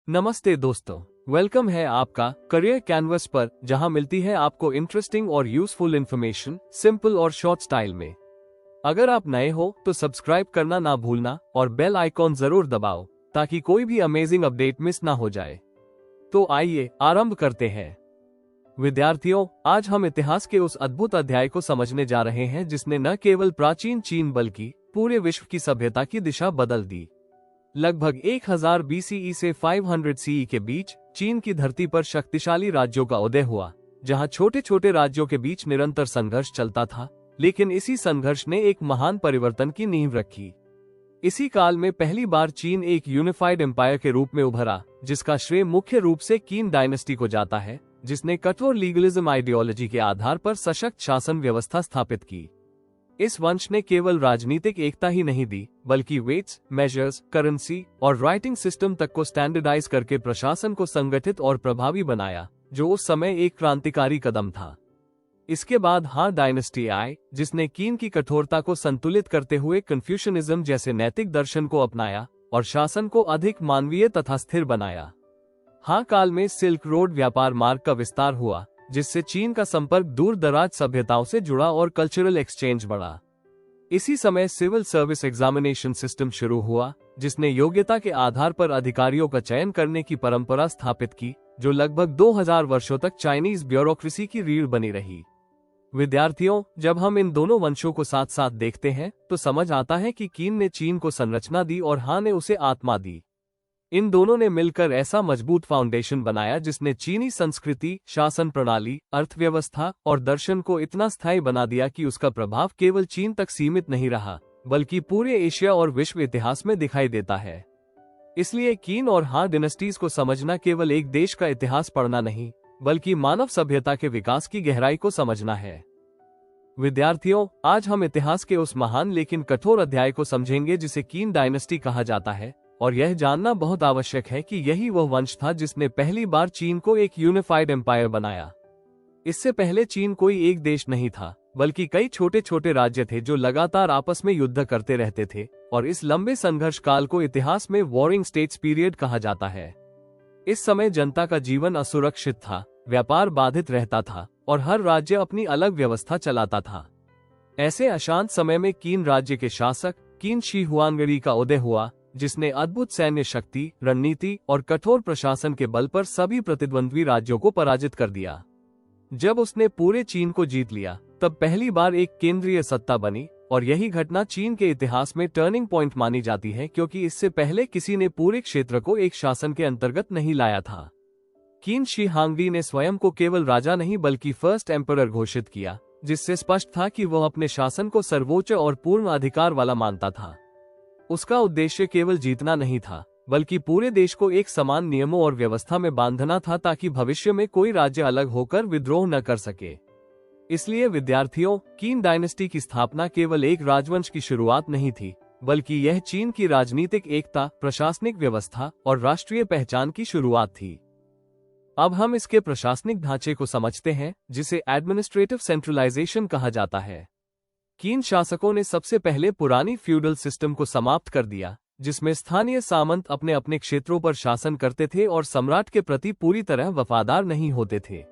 नमस्ते दोस्तों, वेलकम है आपका करियर कैनवस पर, जहां मिलती है आपको इंटरेस्टिंग और यूजफुल इंफॉर्मेशन सिंपल और शॉर्ट स्टाइल में। अगर आप नए हो तो सब्सक्राइब करना ना भूलना और बेल आइकॉन जरूर दबाओ ताकि कोई भी अमेजिंग अपडेट मिस ना हो जाए। तो आइए आरंभ करते हैं। विद्यार्थियों, आज हम इतिहास के उस अद्भुत अध्याय को समझने जा रहे हैं जिसने न केवल प्राचीन चीन बल्कि पूरे विश्व की सभ्यता की दिशा बदल दी। लगभग 1000 BCE से 500 CE के बीच चीन की धरती पर शक्तिशाली राज्यों का उदय हुआ, जहां छोटे छोटे राज्यों के बीच निरंतर संघर्ष चलता था, लेकिन इसी संघर्ष ने एक महान परिवर्तन की नींव रखी। इसी काल में पहली बार चीन एक यूनिफाइड एम्पायर के रूप में उभरा, जिसका श्रेय मुख्य रूप से किन डायनेस्टी को जाता है, जिसने कठोर लीगलिज्म आइडियोलॉजी के आधार पर सशक्त शासन व्यवस्था स्थापित की। इस वंश ने केवल राजनीतिक एकता ही नहीं दी, बल्कि वेट्स, मेजर्स, करेंसी और राइटिंग सिस्टम तक को स्टैंडर्डाइज करके प्रशासन को संगठित और प्रभावी बनाया, जो उस समय एक क्रांतिकारी कदम था। इसके बाद हान डायनेस्टी आई, जिसने किन की कठोरता को संतुलित करते हुए कन्फ्यूशनिज्म जैसे नैतिक दर्शन को अपनाया और शासन को अधिक मानवीय तथा स्थिर बनाया। हान काल में सिल्क रोड व्यापार मार्ग का विस्तार हुआ, जिससे चीन का संपर्क दूर दराज सभ्यताओं से जुड़ा और कल्चरल एक्सचेंज बढ़ा। इसी समय सिविल सर्विस एग्जामिनेशन सिस्टम शुरू हुआ, जिसने योग्यता के आधार पर अधिकारियों का चयन करने की परंपरा स्थापित की, जो लगभग 2000 वर्षों तक चाइनीज ब्यूरोक्रेसी की रीढ़ बनी रही। विद्यार्थियों, जब हम इन दोनों वंशों को साथ साथ देखते हैं तो समझ आता है कि किन ने चीन को संरचना दी और हान ने उसे आत्मा दी। इन दोनों ने मिलकर ऐसा मजबूत फाउंडेशन बनाया जिसने चीनी संस्कृति, शासन प्रणाली, अर्थव्यवस्था और दर्शन को इतना स्थायी बना दिया कि उसका प्रभाव केवल चीन तक सीमित नहीं रहा, बल्कि पूरे एशिया और विश्व इतिहास में दिखाई देता है। इसलिए किन और हान डिनेस्टीज को समझना केवल एक देश का इतिहास पढ़ना नहीं, बल्कि मानव सभ्यता के विकास की गहराई को समझना है। विद्यार्थियों, आज हम इतिहास के उस महान लेकिन कठोर अध्याय को समझेंगे जिसे किन डायनेस्टी कहा जाता है, और यह जानना बहुत आवश्यक है कि यही वह वंश था जिसने पहली बार चीन को एक यूनिफाइड एम्पायर बनाया। इससे पहले चीन कोई एक देश नहीं था, बल्कि कई छोटे छोटे राज्य थे जो लगातार आपस में युद्ध करते रहते थे, और इस लंबे संघर्ष काल को इतिहास में वॉरिंग स्टेट्स पीरियड कहा जाता है। इस समय जनता का जीवन असुरक्षित था, व्यापार बाधित रहता था और हर राज्य अपनी अलग व्यवस्था चलाता था। ऐसे अशांत समय में किन राज्य के शासक किन शी हुआंगरी का उदय हुआ, जिसने अद्भुत सैन्य शक्ति, रणनीति और कठोर प्रशासन के बल पर सभी प्रतिद्वंद्वी राज्यों को पराजित कर दिया। जब उसने पूरे चीन को जीत लिया, तब पहली बार एक केंद्रीय सत्ता बनी, और यही घटना चीन के इतिहास में टर्निंग पॉइंट मानी जाती है, क्योंकि इससे पहले किसी ने पूरे क्षेत्र को एक शासन के अंतर्गत नहीं लाया था। किन शी हांगरी ने स्वयं को केवल राजा नहीं बल्कि फर्स्ट एम्परर घोषित किया, जिससे स्पष्ट था कि वह अपने शासन को सर्वोच्च और पूर्ण अधिकार वाला मानता था। उसका उद्देश्य केवल जीतना नहीं था, बल्कि पूरे देश को एक समान नियमों और व्यवस्था में बांधना था, ताकि भविष्य में कोई राज्य अलग होकर विद्रोह न कर सके। इसलिए विद्यार्थियों, किन डायनेस्टी की स्थापना केवल एक राजवंश की शुरुआत नहीं थी, बल्कि यह चीन की राजनीतिक एकता, प्रशासनिक व्यवस्था और राष्ट्रीय पहचान की शुरुआत थी। अब हम इसके प्रशासनिक ढांचे को समझते हैं, जिसे एडमिनिस्ट्रेटिव सेंट्रलाइजेशन कहा जाता है। किन शासकों ने सबसे पहले पुरानी फ्यूडल सिस्टम को समाप्त कर दिया, जिसमें स्थानीय सामंत अपने अपने क्षेत्रों पर शासन करते थे और सम्राट के प्रति पूरी तरह वफादार नहीं होते थे।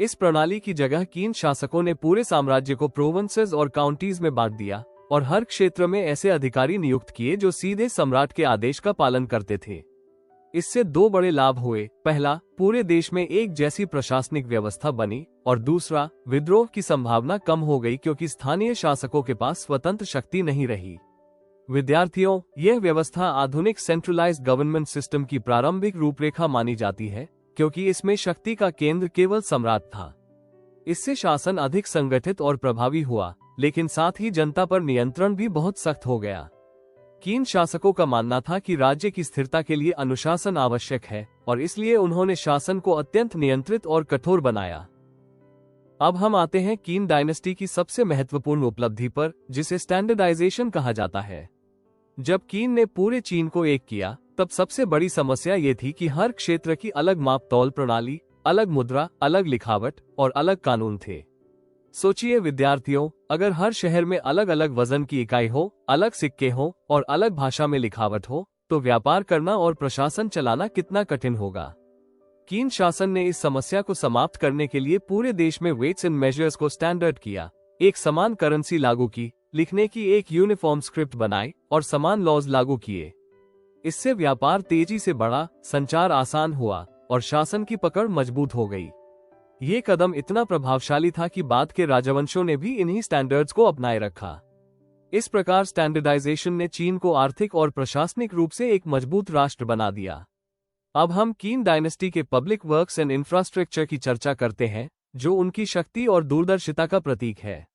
इस प्रणाली की जगह किन शासकों ने पूरे साम्राज्य को प्रोविंसेस और काउंटीज में बांट दिया, और हर क्षेत्र में ऐसे अधिकारी नियुक्त किए जो सीधे सम्राट के आदेश का पालन करते थे। इससे दो बड़े लाभ हुए। पहला, पूरे देश में एक जैसी प्रशासनिक व्यवस्था बनी, और दूसरा, विद्रोह की संभावना कम हो गई, क्योंकि स्थानीय शासकों के पास स्वतंत्र शक्ति नहीं रही। विद्यार्थियों, यह व्यवस्था आधुनिक सेंट्रलाइज्ड गवर्नमेंट सिस्टम की प्रारंभिक रूपरेखा मानी जाती है, क्योंकि इसमें शक्ति का केंद्र केवल सम्राट था। इससे शासन अधिक संगठित और प्रभावी हुआ, लेकिन साथ ही जनता पर नियंत्रण भी बहुत सख्त हो गया। किन शासकों का मानना था कि राज्य की स्थिरता के लिए अनुशासन आवश्यक है, और इसलिए उन्होंने शासन को अत्यंत नियंत्रित और कठोर बनाया। अब हम आते हैं किन डायनेस्टी की सबसे महत्वपूर्ण उपलब्धि पर, जिसे स्टैंडर्डाइजेशन कहा जाता है। जब किन ने पूरे चीन को एक किया, तब सबसे बड़ी समस्या ये थी कि हर क्षेत्र की अलग माप तौल प्रणाली, अलग मुद्रा, अलग लिखावट और अलग कानून थे। सोचिए विद्यार्थियों, अगर हर शहर में अलग अलग वजन की इकाई हो, अलग सिक्के हो और अलग भाषा में लिखावट हो, तो व्यापार करना और प्रशासन चलाना कितना कठिन होगा। कीन शासन ने इस समस्या को समाप्त करने के लिए पूरे देश में वेट्स एंड मेजर्स को स्टैंडर्ड किया, एक समान करेंसी लागू की, लिखने की एक यूनिफॉर्म स्क्रिप्ट बनाई और समान लॉज लागू किए। इससे व्यापार तेजी से बढ़ा, संचार आसान हुआ और शासन की पकड़ मजबूत हो गई। ये कदम इतना प्रभावशाली था कि बाद के राजवंशों ने भी इन्हीं स्टैंडर्ड्स को अपनाए रखा। इस प्रकार स्टैंडर्डाइजेशन ने चीन को आर्थिक और प्रशासनिक रूप से एक मजबूत राष्ट्र बना दिया। अब हम कीन डायनेस्टी के पब्लिक वर्क्स एंड इंफ्रास्ट्रक्चर की चर्चा करते हैं, जो उनकी शक्ति और दूरदर्शिता का प्रतीक है।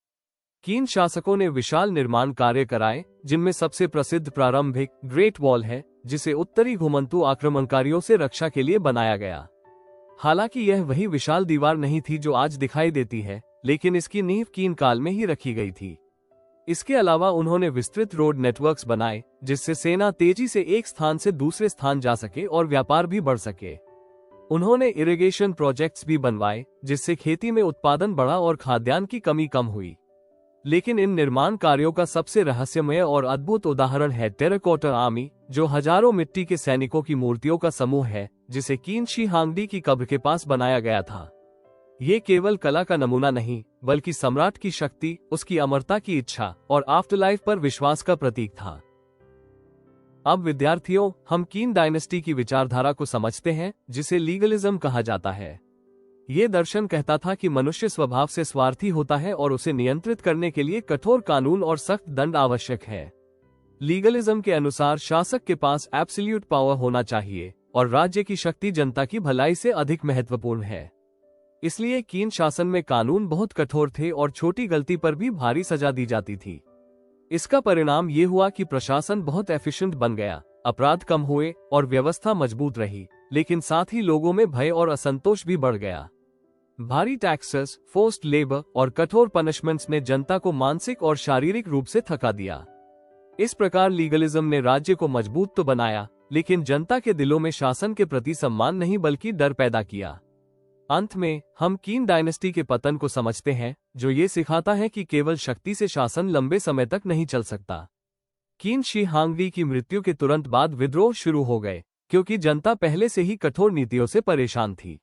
कीन शासकों ने विशाल निर्माण कार्य कराए, जिनमें सबसे प्रसिद्ध प्रारंभिक ग्रेट वॉल है, जिसे उत्तरी घुमंतु आक्रमणकारियों से रक्षा के लिए बनाया गया। हालांकि यह वही विशाल दीवार नहीं थी जो आज दिखाई देती है, लेकिन इसकी नींव कीन काल में ही रखी गई थी। इसके अलावा उन्होंने विस्तृत रोड नेटवर्क्स बनाए, जिससे सेना तेजी से एक स्थान से दूसरे स्थान जा सके और व्यापार भी बढ़ सके। उन्होंने इरिगेशन प्रोजेक्ट्स भी बनवाए, जिससे खेती में उत्पादन बढ़ा और खाद्यान्न की कमी कम हुई। लेकिन इन निर्माण कार्यों का सबसे रहस्यमय और अद्भुत उदाहरण है टेराकोटा आर्मी, जो हजारों मिट्टी के सैनिकों की मूर्तियों का समूह है, जिसे कीन शी हांगडी की कब्र के पास बनाया गया था। ये केवल कला का नमूना नहीं, बल्कि सम्राट की शक्ति, उसकी अमरता की इच्छा और आफ्टरलाइफ पर विश्वास का प्रतीक था। अब विद्यार्थियों, हम कीन डायनेस्टी की विचारधारा को समझते हैं, जिसे लीगलिज्म कहा जाता है। ये दर्शन कहता था कि मनुष्य स्वभाव से स्वार्थी होता है और उसे नियंत्रित करने के लिए कठोर कानून और सख्त दंड आवश्यक है। लीगलिज्म के अनुसार शासक के पास एब्सोल्यूट पावर होना चाहिए और राज्य की शक्ति जनता की भलाई से अधिक महत्वपूर्ण है। इसलिए कीन शासन में कानून बहुत कठोर थे और छोटी गलती पर भी भारी सजा दी जाती थी। इसका परिणाम ये हुआ कि प्रशासन बहुत एफिशिएंट बन गया, अपराध कम हुए और व्यवस्था मजबूत रही, लेकिन साथ ही लोगों में भय और असंतोष भी बढ़ गया। भारी टैक्सेस, फोर्स्ड लेबर और कठोर पनिशमेंट्स ने जनता को मानसिक और शारीरिक रूप से थका दिया। इस प्रकार लीगलिज्म ने राज्य को मजबूत तो बनाया, लेकिन जनता के दिलों में शासन के प्रति सम्मान नहीं बल्कि डर पैदा किया। अंत में हम कीन डायनेस्टी के पतन को समझते हैं, जो ये सिखाता है कि केवल शक्ति से शासन लंबे समय तक नहीं चल सकता। कीन शी हांगडी की मृत्यु के तुरंत बाद विद्रोह शुरू हो गए, क्योंकि जनता पहले से ही कठोर नीतियों से परेशान थी।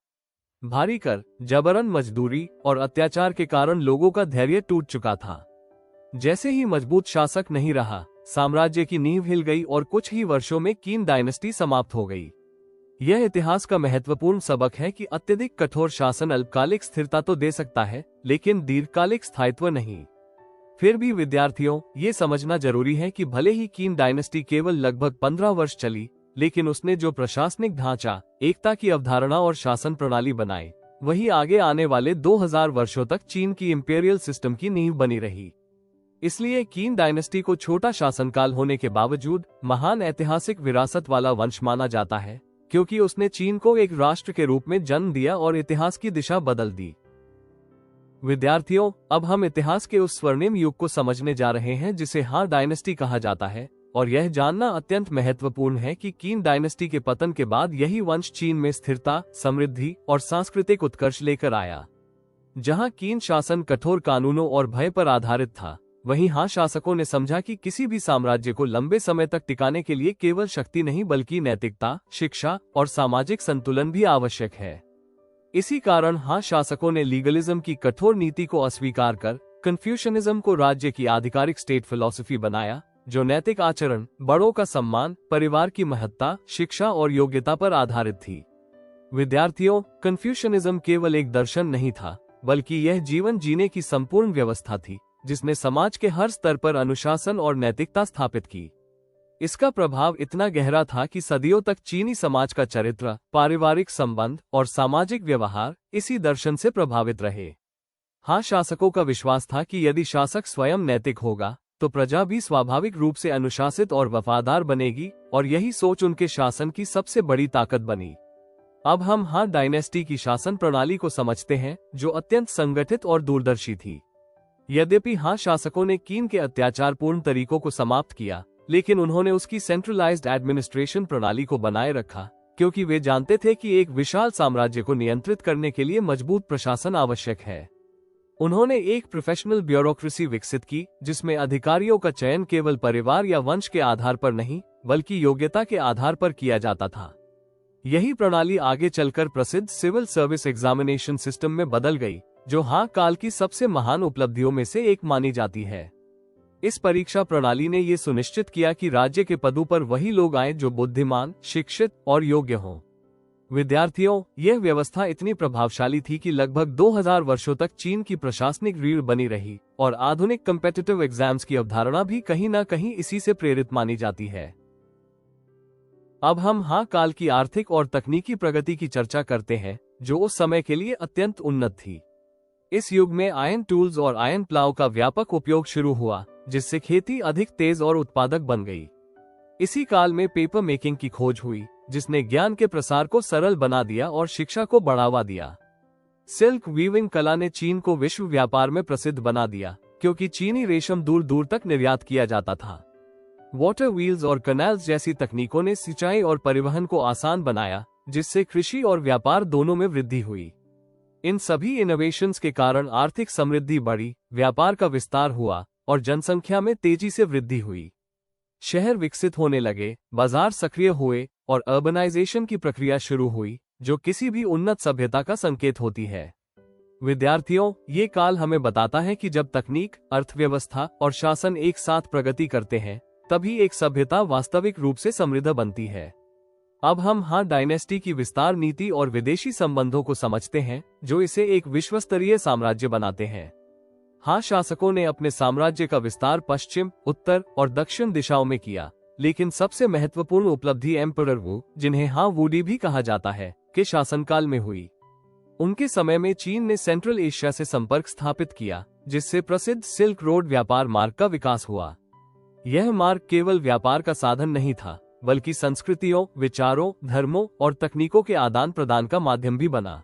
भारी कर, जबरन मजदूरी और अत्याचार के कारण लोगों का धैर्य टूट चुका था। जैसे ही मजबूत शासक नहीं रहा, साम्राज्य की नींव हिल गई और कुछ ही वर्षों में कीन डायनेस्टी समाप्त हो गई। यह इतिहास का महत्वपूर्ण सबक है कि अत्यधिक कठोर शासन अल्पकालिक स्थिरता तो दे सकता है, लेकिन दीर्घकालिक स्थायित्व नहीं। फिर भी विद्यार्थियों, ये समझना जरूरी है कि भले ही कीन डायनेस्टी केवल लगभग 15 वर्ष चली, लेकिन उसने जो प्रशासनिक ढांचा, एकता की अवधारणा और शासन प्रणाली बनाई, वही आगे आने वाले 2000 वर्षों तक चीन की इंपीरियल सिस्टम की नींव बनी रही। इसलिए कीन डायनेस्टी को छोटा शासनकाल होने के बावजूद महान ऐतिहासिक विरासत वाला वंश माना जाता है, क्योंकि उसने चीन को एक राष्ट्र के रूप में जन्म दिया और इतिहास की दिशा बदल दी। विद्यार्थियों, अब हम इतिहास के उस स्वर्णिम युग को समझने जा रहे हैं जिसे हान डायनेस्टी कहा जाता है, और यह जानना अत्यंत महत्वपूर्ण है कि कीन डायनेस्टी के पतन के बाद यही वंश चीन में स्थिरता, समृद्धि और सांस्कृतिक उत्कर्ष लेकर आया। जहां कीन शासन कठोर कानूनों और भय पर आधारित था, वहीं हान शासकों ने समझा कि किसी भी साम्राज्य को लंबे समय तक टिकाने के लिए केवल शक्ति नहीं बल्कि नैतिकता, शिक्षा और सामाजिक संतुलन भी आवश्यक है। इसी कारण हान शासकों ने लीगलिज्म की कठोर नीति को अस्वीकार कर कन्फ्यूशनिज्म को राज्य की आधिकारिक स्टेट फिलॉसफी बनाया, जो नैतिक आचरण, बड़ों का सम्मान, परिवार की महत्ता, शिक्षा और योग्यता पर आधारित थी। विद्यार्थियों, कन्फ्यूशनिज्म केवल एक दर्शन नहीं था, बल्कि यह जीवन जीने की संपूर्ण व्यवस्था थी, जिसने समाज के हर स्तर पर अनुशासन और नैतिकता स्थापित की। इसका प्रभाव इतना गहरा था कि सदियों तक चीनी समाज का चरित्र, पारिवारिक संबंध और सामाजिक व्यवहार इसी दर्शन से प्रभावित रहे। हान शासकों का विश्वास था कि यदि शासक स्वयं नैतिक होगा, तो प्रजा भी स्वाभाविक रूप से अनुशासित और वफादार बनेगी, और यही सोच उनके शासन की सबसे बड़ी ताकत बनी। अब हम हान डायनेस्टी की शासन प्रणाली को समझते हैं, जो अत्यंत संगठित और दूरदर्शी थी। यद्यपि हान शासकों ने कीन के अत्याचारपूर्ण तरीकों को समाप्त किया, लेकिन उन्होंने उसकी सेंट्रलाइज्ड एडमिनिस्ट्रेशन प्रणाली को बनाए रखा, क्योंकि वे जानते थे कि एक विशाल साम्राज्य को नियंत्रित करने के लिए मजबूत प्रशासन आवश्यक है। उन्होंने एक प्रोफेशनल ब्यूरोक्रेसी विकसित की, जिसमें अधिकारियों का चयन केवल परिवार या वंश के आधार पर नहीं, बल्कि योग्यता के आधार पर किया जाता था। यही प्रणाली आगे चलकर प्रसिद्ध सिविल सर्विस एग्जामिनेशन सिस्टम में बदल गई, जो हां काल की सबसे महान उपलब्धियों में से एक मानी जाती है। इस परीक्षा प्रणाली ने ये सुनिश्चित किया कि राज्य के पदों पर वही लोग आए जो बुद्धिमान, शिक्षित और योग्य हों। विद्यार्थियों, यह व्यवस्था इतनी प्रभावशाली थी कि लगभग 2000 वर्षों तक चीन की प्रशासनिक रीढ़ बनी रही और आधुनिक कम्पिटिटिव एग्जाम्स की अवधारणा भी कहीं न कहीं इसी से प्रेरित मानी जाती है। अब हम हां काल की आर्थिक और तकनीकी प्रगति की चर्चा करते हैं, जो उस समय के लिए अत्यंत उन्नत थी। इस युग में आयन टूल्स और आयन प्लाव का व्यापक उपयोग शुरू हुआ, जिससे खेती अधिक तेज और उत्पादक बन गई। इसी काल में पेपर मेकिंग की खोज हुई, जिसने ज्ञान के प्रसार को सरल बना दिया और शिक्षा को बढ़ावा दिया। सिल्क वीविंग कला ने चीन को विश्व व्यापार में प्रसिद्ध बना दिया, क्योंकि चीनी रेशम दूर दूर तक निर्यात किया जाता था। वाटर व्हील्स और कैनाल्स जैसी तकनीकों ने सिंचाई और परिवहन को आसान बनाया, जिससे कृषि और व्यापार दोनों में वृद्धि हुई। इन सभी इनोवेशंस के कारण आर्थिक समृद्धि बढ़ी, व्यापार का विस्तार हुआ और जनसंख्या में तेजी से वृद्धि हुई। शहर विकसित होने लगे, बाजार सक्रिय हुए और अर्बनाइजेशन की प्रक्रिया शुरू हुई, जो किसी भी उन्नत सभ्यता का संकेत होती है। विद्यार्थियों, ये काल हमें बताता है कि जब तकनीक, अर्थव्यवस्था और शासन एक साथ प्रगति करते हैं, तभी एक सभ्यता वास्तविक रूप से समृद्ध बनती है। अब हम हां डायनेस्टी की विस्तार नीति और विदेशी संबंधों को समझते हैं, जो इसे एक विश्वस्तरीय साम्राज्य बनाते हैं। हां शासकों ने अपने साम्राज्य का विस्तार पश्चिम, उत्तर और दक्षिण दिशाओं में किया, लेकिन सबसे महत्वपूर्ण उपलब्धि एम्परर वू, जिन्हें हां वूडी भी कहा जाता है, के शासनकाल में हुई। उनके समय में चीन ने सेंट्रल एशिया से संपर्क स्थापित किया, जिससे प्रसिद्ध सिल्क रोड व्यापार मार्ग का विकास हुआ। यह मार्ग केवल व्यापार का साधन नहीं था, बल्कि संस्कृतियों, विचारों, धर्मों और तकनीकों के आदान प्रदान का माध्यम भी बना।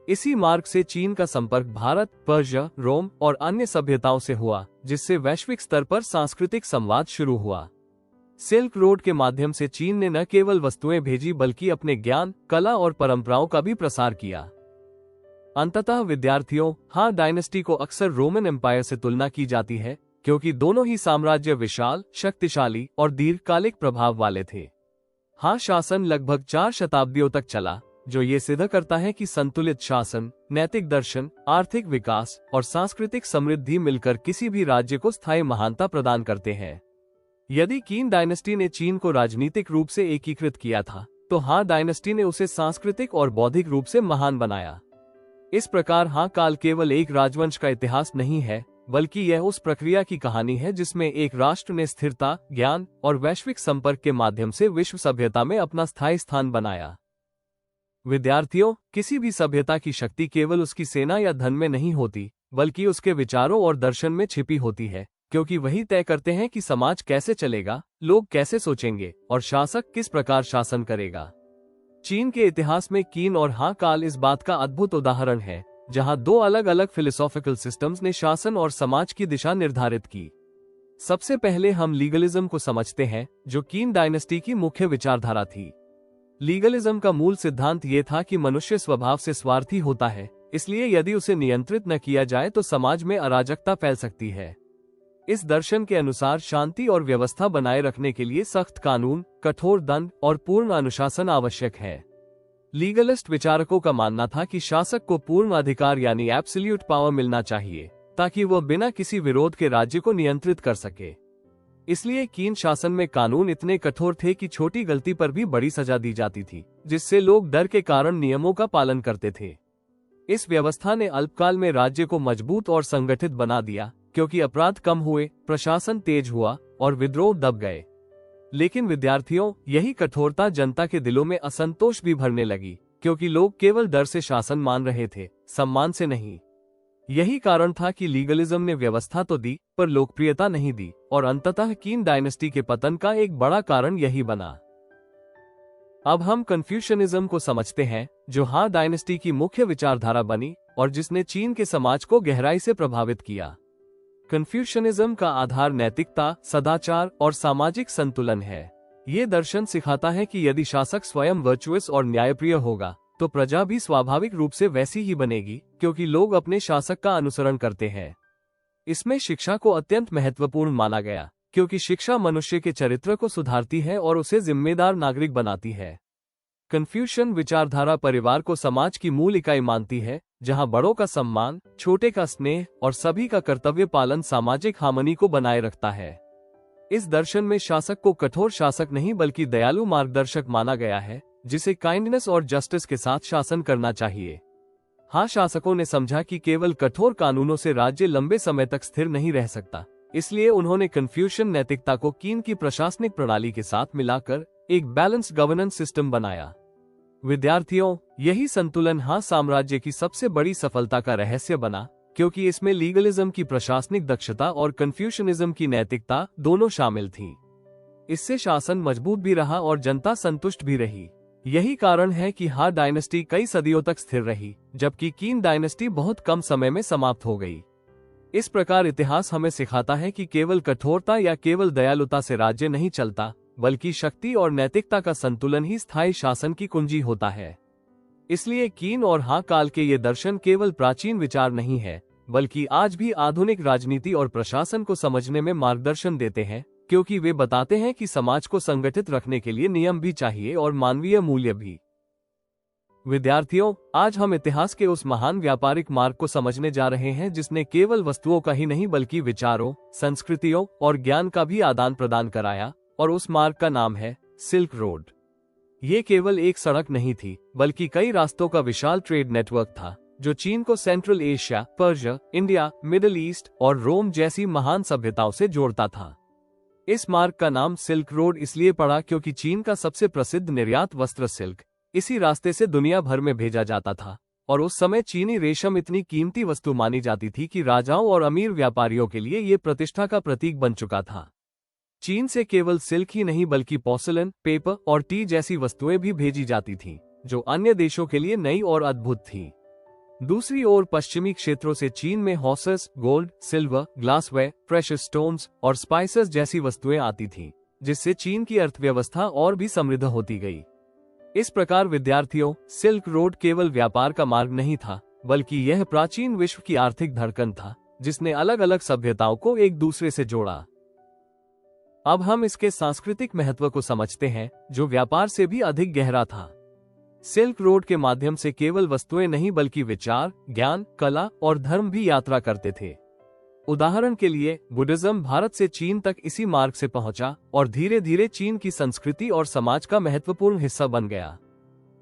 इसी मार्ग से चीन का संपर्क भारत, पर्शिया, रोम और अन्य सभ्यताओं से हुआ, जिससे वैश्विक स्तर पर सांस्कृतिक संवाद शुरू हुआ। सिल्क रोड के माध्यम से चीन ने न केवल वस्तुएं भेजी, बल्कि अपने ज्ञान, कला और परंपराओं का भी प्रसार किया। अंततः विद्यार्थियों, हां डायनेस्टी को अक्सर रोमन एम्पायर से तुलना की जाती है, क्योंकि दोनों ही साम्राज्य विशाल, शक्तिशाली और दीर्घकालिक प्रभाव वाले थे। हां शासन लगभग 4 शताब्दियों तक चला, जो ये सिद्ध करता है कि संतुलित शासन, नैतिक दर्शन, आर्थिक विकास और सांस्कृतिक समृद्धि मिलकर किसी भी राज्य को स्थायी महानता प्रदान करते हैं। यदि किन डायनेस्टी ने चीन को राजनीतिक रूप से एकीकृत किया था, तो हां डायनेस्टी ने उसे सांस्कृतिक और बौद्धिक रूप से महान बनाया। इस प्रकार हां काल केवल एक राजवंश का इतिहास नहीं है, बल्कि यह उस प्रक्रिया की कहानी है जिसमें एक राष्ट्र ने स्थिरता, ज्ञान और वैश्विक संपर्क के माध्यम से विश्व सभ्यता में अपना स्थायी स्थान बनाया। विद्यार्थियों, किसी भी सभ्यता की शक्ति केवल उसकी सेना या धन में नहीं होती, बल्कि उसके विचारों और दर्शन में छिपी होती है, क्योंकि वही तय करते हैं कि समाज कैसे चलेगा, लोग कैसे सोचेंगे और शासक किस प्रकार शासन करेगा। चीन के इतिहास में किन और हां काल इस बात का अद्भुत उदाहरण है, जहां 2 अलग अलग फिलोसॉफिकल सिस्टम्स ने शासन और समाज की दिशा निर्धारित की। सबसे पहले हम लीगलिज्म को समझते हैं, जो किन डायनेस्टी की मुख्य विचारधारा थी। लीगलिज्म का मूल सिद्धांत ये था कि मनुष्य स्वभाव से स्वार्थी होता है, इसलिए यदि उसे नियंत्रित न किया जाए तो समाज में अराजकता फैल सकती है। इस दर्शन के अनुसार शांति और व्यवस्था बनाए रखने के लिए सख्त कानून, कठोर दंड और पूर्ण अनुशासन आवश्यक है। लीगलिस्ट विचारकों का मानना था कि शासक को पूर्ण अधिकार यानी एब्सोल्यूट पावर मिलना चाहिए, ताकि वह बिना किसी विरोध के राज्य को नियंत्रित कर सके। इसलिए किन शासन में कानून इतने कठोर थे कि छोटी गलती पर भी बड़ी सजा दी जाती थी, जिससे लोग डर के कारण नियमों का पालन करते थे। इस व्यवस्था ने अल्पकाल में राज्य को मजबूत और संगठित बना दिया, क्योंकि अपराध कम हुए, प्रशासन तेज हुआ और विद्रोह दब गए। लेकिन विद्यार्थियों, यही कठोरता जनता के दिलों में असंतोष भी भरने लगी, क्योंकि लोग केवल डर से शासन मान रहे थे, सम्मान से नहीं। यही कारण था कि लीगलिज्म ने व्यवस्था तो दी, पर लोकप्रियता नहीं दी, और अंततः किन डायनेस्टी के पतन का एक बड़ा कारण यही बना। अब हम कन्फ्यूशनिज्म को समझते हैं, जो हां डायनेस्टी की मुख्य विचारधारा बनी और जिसने चीन के समाज को गहराई से प्रभावित किया। कन्फ्यूशनिज्म का आधार नैतिकता, सदाचार और सामाजिक संतुलन है। ये दर्शन सिखाता है कि यदि शासक स्वयं वर्चुअस और न्यायप्रिय होगा, तो प्रजा भी स्वाभाविक रूप से वैसी ही बनेगी, क्योंकि लोग अपने शासक का अनुसरण करते हैं। इसमें शिक्षा को अत्यंत महत्वपूर्ण माना गया, क्योंकि शिक्षा मनुष्य के चरित्र को सुधारती है और उसे जिम्मेदार नागरिक बनाती है। कन्फ्यूशियन विचारधारा परिवार को समाज की मूल इकाई मानती है, जहां बड़ों का सम्मान, छोटे का स्नेह और सभी का कर्तव्य पालन सामाजिक हार्मनी को बनाए रखता है। इस दर्शन में शासक को कठोर शासक नहीं बल्कि दयालु मार्गदर्शक माना गया है, जिसे काइंडनेस और जस्टिस के साथ शासन करना चाहिए। हाँ, शासकों ने समझा कि केवल कठोर कानूनों से राज्य लंबे समय तक स्थिर नहीं रह सकता, इसलिए उन्होंने कन्फ्यूशियन नैतिकता को कीन की प्रशासनिक प्रणाली के साथ मिलाकर एक बैलेंस्ड गवर्नेंस सिस्टम बनाया। विद्यार्थियों, यही संतुलन हाँ साम्राज्य की सबसे बड़ी सफलता का रहस्य बना, क्योंकि इसमें लीगलिज्म की प्रशासनिक दक्षता और कन्फ्यूशनिज्म की नैतिकता दोनों शामिल थी। इससे शासन मजबूत भी रहा और जनता संतुष्ट भी रही। यही कारण है कि हा डायनेस्टी कई सदियों तक स्थिर रही, जबकि कीन डायनेस्टी बहुत कम समय में समाप्त हो गई। इस प्रकार इतिहास हमें सिखाता है कि केवल कठोरता या केवल दयालुता से राज्य नहीं चलता, बल्कि शक्ति और नैतिकता का संतुलन ही स्थायी शासन की कुंजी होता है। इसलिए कीन और हा काल के ये दर्शन केवल प्राचीन विचार नहीं है, बल्कि आज भी आधुनिक राजनीति और प्रशासन को समझने में मार्गदर्शन देते हैं, क्योंकि वे बताते हैं कि समाज को संगठित रखने के लिए नियम भी चाहिए और मानवीय मूल्य भी। विद्यार्थियों, आज हम इतिहास के उस महान व्यापारिक मार्ग को समझने जा रहे हैं जिसने केवल वस्तुओं का ही नहीं बल्कि विचारों, संस्कृतियों और ज्ञान का भी आदान प्रदान कराया, और उस मार्ग का नाम है सिल्क रोड। ये केवल एक सड़क नहीं थी, बल्कि कई रास्तों का विशाल ट्रेड नेटवर्क था, जो चीन को central Asia, Persia, India, middle east और रोम जैसी महान सभ्यताओं से जोड़ता था। इस मार्ग का नाम सिल्क रोड इसलिए पड़ा क्योंकि चीन का सबसे प्रसिद्ध निर्यात वस्त्र सिल्क इसी रास्ते से दुनिया भर में भेजा जाता था, और उस समय चीनी रेशम इतनी कीमती वस्तु मानी जाती थी कि राजाओं और अमीर व्यापारियों के लिए ये प्रतिष्ठा का प्रतीक बन चुका था। चीन से केवल सिल्क ही नहीं बल्कि पोर्सिलेन, पेपर और टी जैसी वस्तुएं भी भेजी जाती थीं, जो अन्य देशों के लिए नई और अद्भुत थी। दूसरी ओर पश्चिमी क्षेत्रों से चीन में horses, gold, silver, glassware, precious stones और स्पाइसेस जैसी वस्तुएं आती थीं, जिससे चीन की अर्थव्यवस्था और भी समृद्ध होती गई। इस प्रकार विद्यार्थियों, सिल्क रोड केवल व्यापार का मार्ग नहीं था, बल्कि यह प्राचीन विश्व की आर्थिक धड़कन था, जिसने अलग अलग सभ्यताओं को एक दूसरे से जोड़ा। अब हम इसके सांस्कृतिक महत्व को समझते हैं, जो व्यापार से भी अधिक गहरा था। सिल्क रोड के माध्यम से केवल वस्तुएं नहीं बल्कि विचार, ज्ञान, कला और धर्म भी यात्रा करते थे। उदाहरण के लिए बुद्धिज्म भारत से चीन तक इसी मार्ग से पहुंचा और धीरे धीरे चीन की संस्कृति और समाज का महत्वपूर्ण हिस्सा बन गया।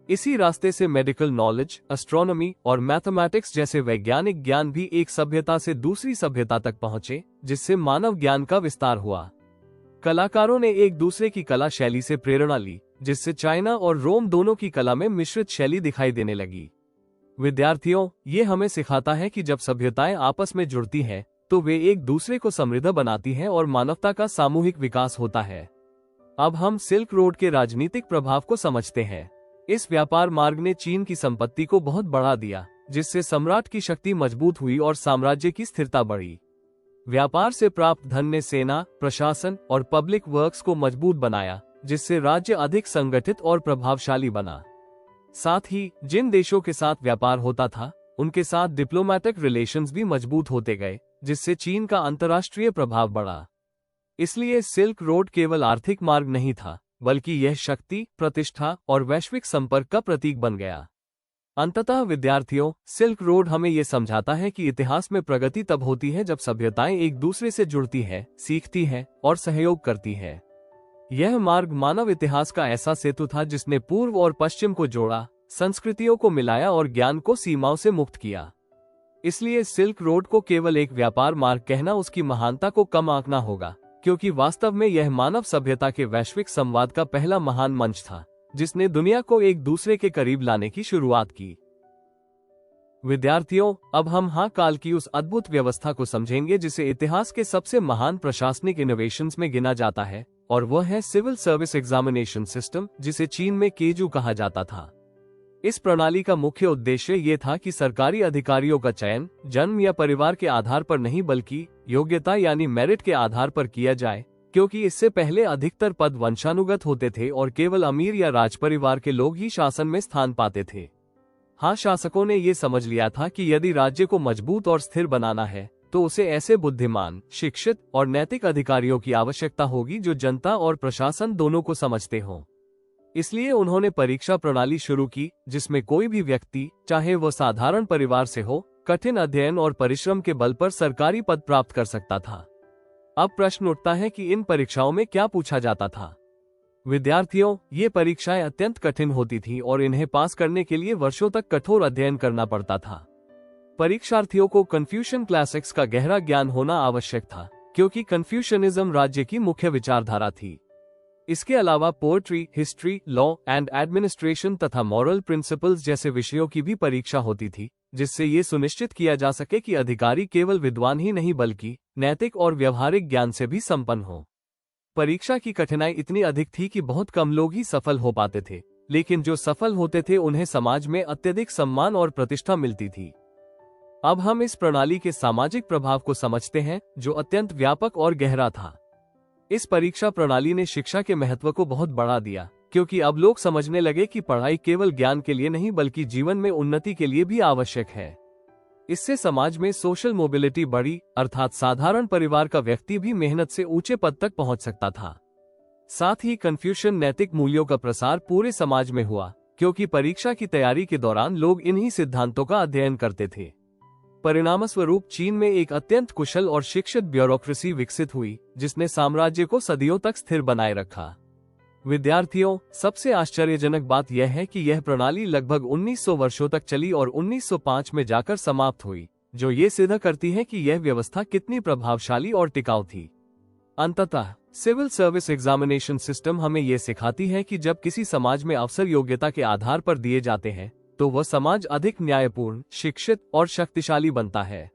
इसी रास्ते से मेडिकल नॉलेज, एस्ट्रोनॉमी और मैथमेटिक्स जैसे वैज्ञानिक ज्ञान भी एक सभ्यता से दूसरी सभ्यता तक पहुंचे, जिससे मानव ज्ञान का विस्तार हुआ। कलाकारों ने एक दूसरे की कला शैली से प्रेरणा ली, जिससे चाइना और रोम दोनों की कला में मिश्रित शैली दिखाई देने लगी। विद्यार्थियों, ये हमें सिखाता है कि जब सभ्यताएं आपस में जुड़ती हैं, तो वे एक दूसरे को समृद्ध बनाती हैं और मानवता का सामूहिक विकास होता है। अब हम सिल्क रोड के राजनीतिक प्रभाव को समझते हैं। इस व्यापार मार्ग ने चीन की संपत्ति को बहुत बढ़ा दिया, जिससे सम्राट की शक्ति मजबूत हुई और साम्राज्य की स्थिरता बढ़ी। व्यापार से प्राप्त धन ने सेना, प्रशासन और पब्लिक वर्क्स को मजबूत बनाया, जिससे राज्य अधिक संगठित और प्रभावशाली बना। साथ ही जिन देशों के साथ व्यापार होता था, उनके साथ डिप्लोमेटिक रिलेशंस भी मजबूत होते गए, जिससे चीन का अंतर्राष्ट्रीय प्रभाव बढ़ा। इसलिए सिल्क रोड केवल आर्थिक मार्ग नहीं था, बल्कि यह शक्ति, प्रतिष्ठा और वैश्विक संपर्क का प्रतीक बन गया। अंततः विद्यार्थियों, सिल्क रोड हमें ये समझाता है कि इतिहास में प्रगति तब होती है जब सभ्यताएं एक दूसरे से जुड़ती हैं, सीखती हैं और सहयोग करती हैं। यह मार्ग मानव इतिहास का ऐसा सेतु था जिसने पूर्व और पश्चिम को जोड़ा, संस्कृतियों को मिलाया और ज्ञान को सीमाओं से मुक्त किया। इसलिए सिल्क रोड को केवल एक व्यापार मार्ग कहना उसकी महानता को कम आंकना होगा, क्योंकि वास्तव में यह मानव सभ्यता के वैश्विक संवाद का पहला महान मंच था, जिसने दुनिया को एक दूसरे के करीब लाने की शुरुआत की। विद्यार्थियों, अब हम हाँ काल की उस अद्भुत व्यवस्था को समझेंगे जिसे इतिहास के सबसे महान प्रशासनिक इनोवेशंस में गिना जाता है, और वह है सिविल सर्विस एग्जामिनेशन सिस्टम, जिसे चीन में केजू कहा जाता था। इस प्रणाली का मुख्य उद्देश्य ये था कि सरकारी अधिकारियों का चयन जन्म या परिवार के आधार पर नहीं बल्कि योग्यता यानी मेरिट के आधार पर किया जाए, क्योंकि इससे पहले अधिकतर पद वंशानुगत होते थे और केवल अमीर या राजपरिवार के लोग ही शासन में स्थान पाते थे। हाँ, शासकों ने ये समझ लिया था कि यदि राज्य को मजबूत और स्थिर बनाना है, तो उसे ऐसे बुद्धिमान, शिक्षित और नैतिक अधिकारियों की आवश्यकता होगी जो जनता और प्रशासन दोनों को समझते हों। इसलिए उन्होंने परीक्षा प्रणाली शुरू की जिसमें कोई भी व्यक्ति, चाहे वो साधारण परिवार से हो, कठिन अध्ययन और परिश्रम के बल पर सरकारी पद प्राप्त कर सकता था। अब प्रश्न उठता है कि इन परीक्षाओं में क्या पूछा जाता था। विद्यार्थियों, ये परीक्षाएं अत्यंत कठिन होती थी और इन्हें पास करने के लिए वर्षों तक कठोर अध्ययन करना पड़ता था। परीक्षार्थियों को कन्फ्यूशन क्लासिक्स का गहरा ज्ञान होना आवश्यक था, क्योंकि कन्फ्यूशनिज्म राज्य की मुख्य विचारधारा थी। इसके अलावा poetry, history, law and administration तथा मॉरल प्रिंसिपल्स जैसे विषयों की भी परीक्षा होती थी, जिससे ये सुनिश्चित किया जा सके कि अधिकारी केवल विद्वान ही नहीं बल्कि नैतिक और व्यवहारिक ज्ञान से भी संपन्न हो। परीक्षा की कठिनाई इतनी अधिक थी कि बहुत कम लोग ही सफल हो पाते थे, लेकिन जो सफल होते थे उन्हें समाज में अत्यधिक सम्मान और प्रतिष्ठा मिलती थी। अब हम इस प्रणाली के सामाजिक प्रभाव को समझते हैं, जो अत्यंत व्यापक और गहरा था। इस परीक्षा प्रणाली ने शिक्षा के महत्व को बहुत बढ़ा दिया, क्योंकि अब लोग समझने लगे कि पढ़ाई केवल ज्ञान के लिए नहीं बल्कि जीवन में उन्नति के लिए भी आवश्यक है। इससे समाज में सोशल मोबिलिटी बढ़ी, अर्थात साधारण परिवार का व्यक्ति भी मेहनत से ऊंचे पद तक पहुंच सकता था। साथ ही कन्फ्यूशन नैतिक मूल्यों का प्रसार पूरे समाज में हुआ, क्योंकि परीक्षा की तैयारी के दौरान लोग इन्हीं सिद्धांतों का अध्ययन करते थे। परिणामस्वरूप चीन में एक अत्यंत कुशल और शिक्षित ब्यूरोक्रेसी विकसित हुई, जिसने साम्राज्य को सदियों तक स्थिर बनाए रखा। विद्यार्थियों, सबसे आश्चर्यजनक बात यह है कि यह प्रणाली लगभग 1900 वर्षों तक चली और 1905 में जाकर समाप्त हुई, जो ये सिद्ध करती है कि यह व्यवस्था कितनी प्रभावशाली और टिकाऊ थी। अंततः सिविल सर्विस एग्जामिनेशन सिस्टम हमें यह सिखाती है कि जब किसी समाज में अवसर योग्यता के आधार पर दिए जाते हैं, तो वह समाज अधिक न्यायपूर्ण, शिक्षित और शक्तिशाली बनता है।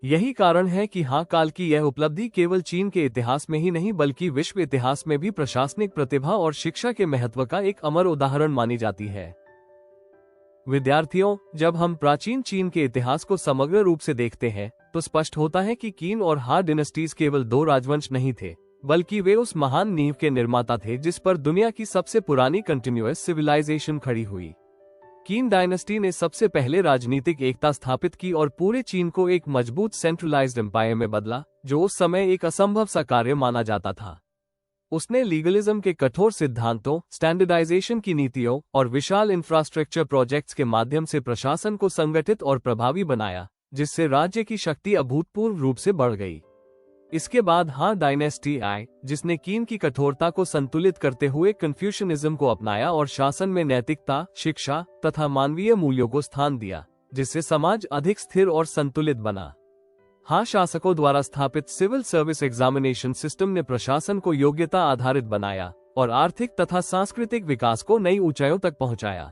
यही कारण है कि हाँ काल की यह उपलब्धि केवल चीन के इतिहास में ही नहीं बल्कि विश्व इतिहास में भी प्रशासनिक प्रतिभा और शिक्षा के महत्व का एक अमर उदाहरण मानी जाती है। विद्यार्थियों, जब हम प्राचीन चीन के इतिहास को समग्र रूप से देखते हैं, तो स्पष्ट होता है कि किन और हा डिनेस्टीज केवल दो राजवंश नहीं थे, बल्कि वे उस महान नींव के निर्माता थे जिस पर दुनिया की सबसे पुरानी कंटिन्यूअस सिविलाइजेशन खड़ी हुई। किन डायनेस्टी ने सबसे पहले राजनीतिक एकता स्थापित की और पूरे चीन को एक मजबूत सेंट्रलाइज्ड एम्पायर में बदला, जो उस समय एक असंभव सा कार्य माना जाता था। उसने लीगलिज्म के कठोर सिद्धांतों, स्टैंडर्डाइजेशन की नीतियों और विशाल इंफ्रास्ट्रक्चर प्रोजेक्ट्स के माध्यम से प्रशासन को संगठित और प्रभावी बनाया, जिससे राज्य की शक्ति अभूतपूर्व रूप से बढ़ गई। इसके बाद हां डायनेस्टी आई, जिसने किन की कठोरता को संतुलित करते हुए कन्फ्यूशनिज्म को अपनाया और शासन में नैतिकता, शिक्षा तथा मानवीय मूल्यों को स्थान दिया, जिससे समाज अधिक स्थिर और संतुलित बना। हां शासकों द्वारा स्थापित सिविल सर्विस एग्जामिनेशन सिस्टम ने प्रशासन को योग्यता आधारित बनाया और आर्थिक तथा सांस्कृतिक विकास को नई ऊंचाइयों तक पहुंचाया।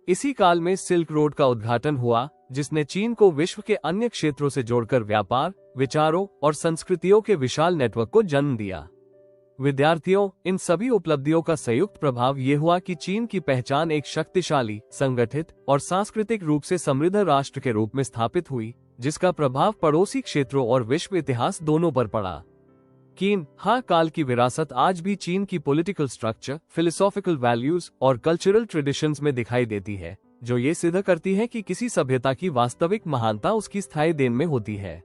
इसी काल में सिल्क रोड का उद्घाटन हुआ, जिसने चीन को विश्व के अन्य क्षेत्रों से जोड़कर व्यापार, विचारों और संस्कृतियों के विशाल नेटवर्क को जन्म दिया। विद्यार्थियों, इन सभी उपलब्धियों का संयुक्त प्रभाव ये हुआ कि चीन की पहचान एक शक्तिशाली, संगठित और सांस्कृतिक रूप से समृद्ध राष्ट्र के रूप में स्थापित हुई, जिसका प्रभाव पड़ोसी क्षेत्रों और विश्व इतिहास दोनों पर पड़ा। किन हा काल की विरासत आज भी चीन की पॉलिटिकल स्ट्रक्चर, फिलोसॉफिकल वैल्यूज और कल्चरल ट्रेडिशंस में दिखाई देती है, जो ये सिद्ध करती है कि किसी सभ्यता की वास्तविक महानता उसकी स्थायी देन में होती है।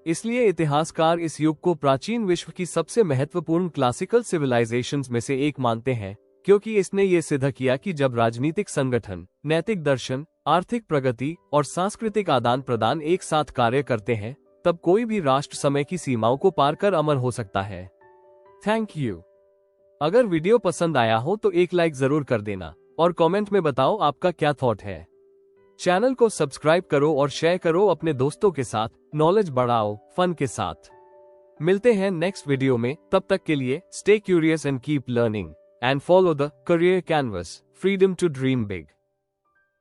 इसलिए इतिहासकार इस युग को प्राचीन विश्व की सबसे महत्वपूर्ण क्लासिकल सिविलाइजेशंस में से एक मानते हैं, क्योंकि इसने ये सिद्ध किया कि जब राजनीतिक संगठन, नैतिक दर्शन, आर्थिक प्रगति और सांस्कृतिक आदान प्रदान एक साथ कार्य करते हैं, तब कोई भी राष्ट्र समय की सीमाओं को पार कर अमर हो सकता है। Thank you. अगर वीडियो पसंद आया हो तो एक लाइक जरूर कर देना और कमेंट में बताओ आपका क्या थॉट है। चैनल को सब्सक्राइब करो और शेयर करो अपने दोस्तों के साथ। नॉलेज बढ़ाओ फन के साथ। मिलते हैं नेक्स्ट वीडियो में, तब तक के लिए stay curious and keep learning and follow the career canvas, freedom to dream big.